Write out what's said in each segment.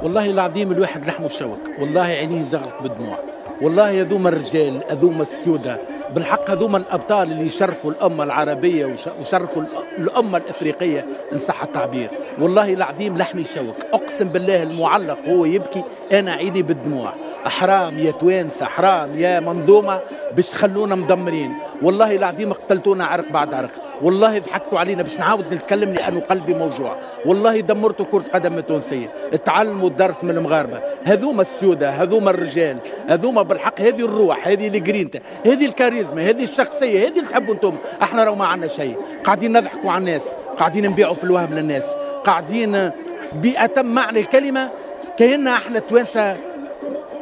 والله العظيم الواحد لحمه الشوك، والله عينيه زغرت بالدموع، والله هذوما الرجال هذوما السيودة بالحق، هذوما الأبطال اللي يشرفوا الأمة العربية وشرفوا الأمة الإفريقية إن صح التعبير. والله العظيم لحمي الشوك، أقسم بالله المعلق هو يبكي أنا عيني بالدموع. حرام يا توانسة، حرام يا منظومة باش تخلونا مدمرين. والله العظيم قتلتونا عرق بعد عرق، والله ضحكتوا علينا باش نعاود نتكلم لأنه قلبي موجوع. والله دمرتوا كرة قدم التونسية. تعلموا الدرس من المغاربة، هذوما السيودة هذوما الرجال هذوما بالحق، هذه الروح هذه الجرينتا هذه الكاريزما هذه الشخصية هذه اللي تحبوا انتم. احنا راه ما عندنا شيء، قاعدين نضحكوا على الناس، قاعدين نبيعوا في الوهم للناس، قاعدين بأتم معنى الكلمة كأننا احنا توانسة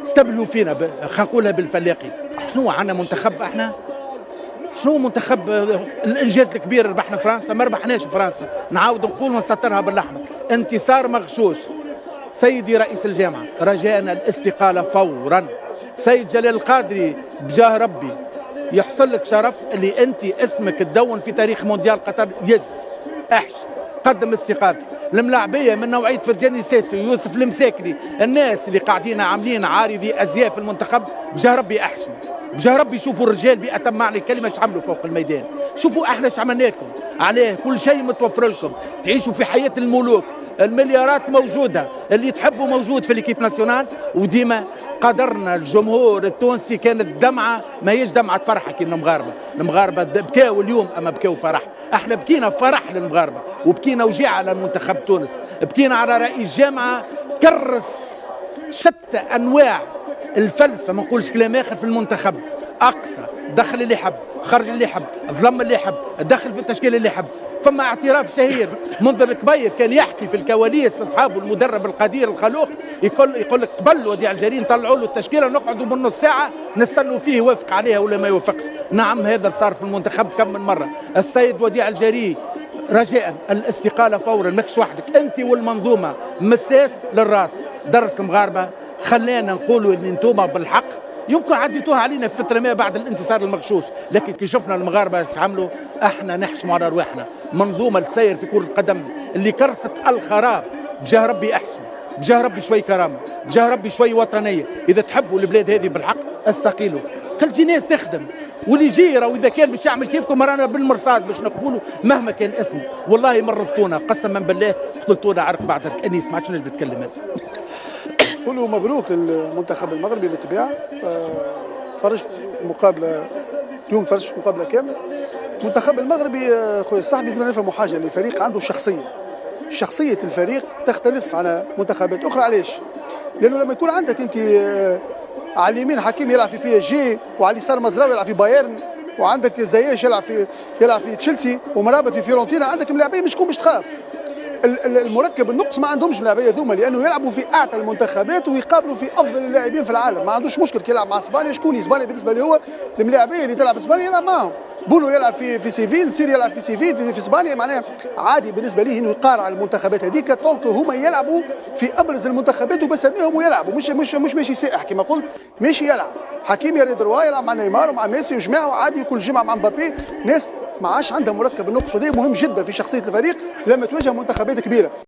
استبلوا فينا خلينا نقولها بالفلاقي. شنو عندنا منتخب احنا؟ شنو منتخب؟ الانجاز الكبير ربحنا فرنسا؟ ما ربحناش فرنسا، نعاود نقول ونسطرها بالاحمر، انتصار مغشوش. سيدي رئيس الجامعه رجاءنا الاستقاله فورا. سيد جلال القادري بجاه ربي يحصل لك شرف اللي انت اسمك تدون في تاريخ مونديال قطر. احش قدم استقالتك. الملاعبيه من نوعيه فرجاني ساسي ويوسف المساكني، الناس اللي قاعدين عاملين عارضي ازياء في المنتخب بجاه ربي احشم، بجاه ربي شوفوا الرجال بأتم معنى الكلمه ايش عملوا فوق الميدان. شوفوا احنا ايش عملنا لكم، عليه كل شيء متوفر لكم، تعيشوا في حياه الملوك، المليارات موجوده، اللي تحبوا موجود في الكيب ناسيونال. وديما قدرنا الجمهور التونسي كانت دمعه ما هيش دمعه فرحه كيما المغاربه بكاو اليوم، اما بكاو فرح. احنا بكينا فرح للمغاربه وبكينا وجيعه على المنتخب تونس، بكينا على رئيس جامعه كرس شتى انواع الفلسفه، ما نقولش كلام اخر في المنتخب. اقصى دخل اللي يحب، خرج اللي يحب، ظلم اللي يحب، دخل في التشكيل اللي يحب. فما اعتراف شهير منذر الكبير كان يحكي في الكواليس لاصحابه المدرب القدير الخلوق، يقول لك قبل وديع الجري نطلعوا له التشكيله نقعدوا من نص ساعه نستنوا فيه يوافق عليها ولا ما يوافقش. نعم هذا صار في المنتخب كم من مره. السيد وديع الجري رجاء الاستقاله فورا، ماكش وحدك انت والمنظومه مساس للراس. درس المغاربه خلينا نقولوا ان انتم بالحق يمكن عديتوها علينا في فتره ما بعد الانتصار المغشوش، لكن كي شفنا المغاربه ايش عملوا احنا نحشموا على رواحنا. منظومه تسير في كره القدم اللي كرست الخراب، بجاه ربي احسن، بجاه ربي شوي كرامه، بجاه ربي شوي وطنيه. اذا تحبوا البلاد هذه بالحق استقيلوا، خلي ناس تخدم، واللي يجي راهو اذا كان باش يعمل كيفكم رانا بالمرصاد باش نقفوا مهما كان اسمه. والله مرضتونا قسما بالله، قتلتونا عرق بعد عرق. انيس ما عادش نجم نتكلم هذا. كله مبروك للمنتخب المغربي بالطبيعه. تفرجت مقابله اليوم، تفرجت في مقابله كامله. المنتخب المغربي خويا الصاحبي لازم نفهموا حاجه، اللي الفريق عنده شخصيه الفريق تختلف على منتخبات اخرى. علاش؟ لانه لما يكون عندك انت على اليمين حكيم يلعب في بي اس جي، وعلى اليسار مزراوي يلعب في بايرن، وعندك زياش يلعب في تشيلسي، ومرابط في فيورنتينا، عندك ملاعبين مش تكون باش تخاف. المركب النقص ما عندهمش اللاعبيه ذوما، لانه يلعبوا في اعتى المنتخبات ويقابلوا في افضل اللاعبين في العالم. ما عندوش مشكل كي يلعب مع اسبانيا. شكون اسبانيا بالنسبه له هو الملاعبيه اللي تلعب في اسبانيا يلعب معهم. بونو يلعب في سيفيل، سيري يلعب في سيفيل في اسبانيا، معناها عادي بالنسبه ليه انه يقارع المنتخبات هذيك، طونك هما يلعبوا في ابرز المنتخبات وبسميهم ويلعبوا، مش ماشي سائح كما قلت، ماشي يلعب. حكيم يريد روا يلعب مع نيمار ومع ميسي وجماعه عادي كل جمعه مع مبابي. ناس ما عادش عندها مركب النقص، وهذا مهم جدا في شخصيه الفريق لما تواجه منتخبات كبيره.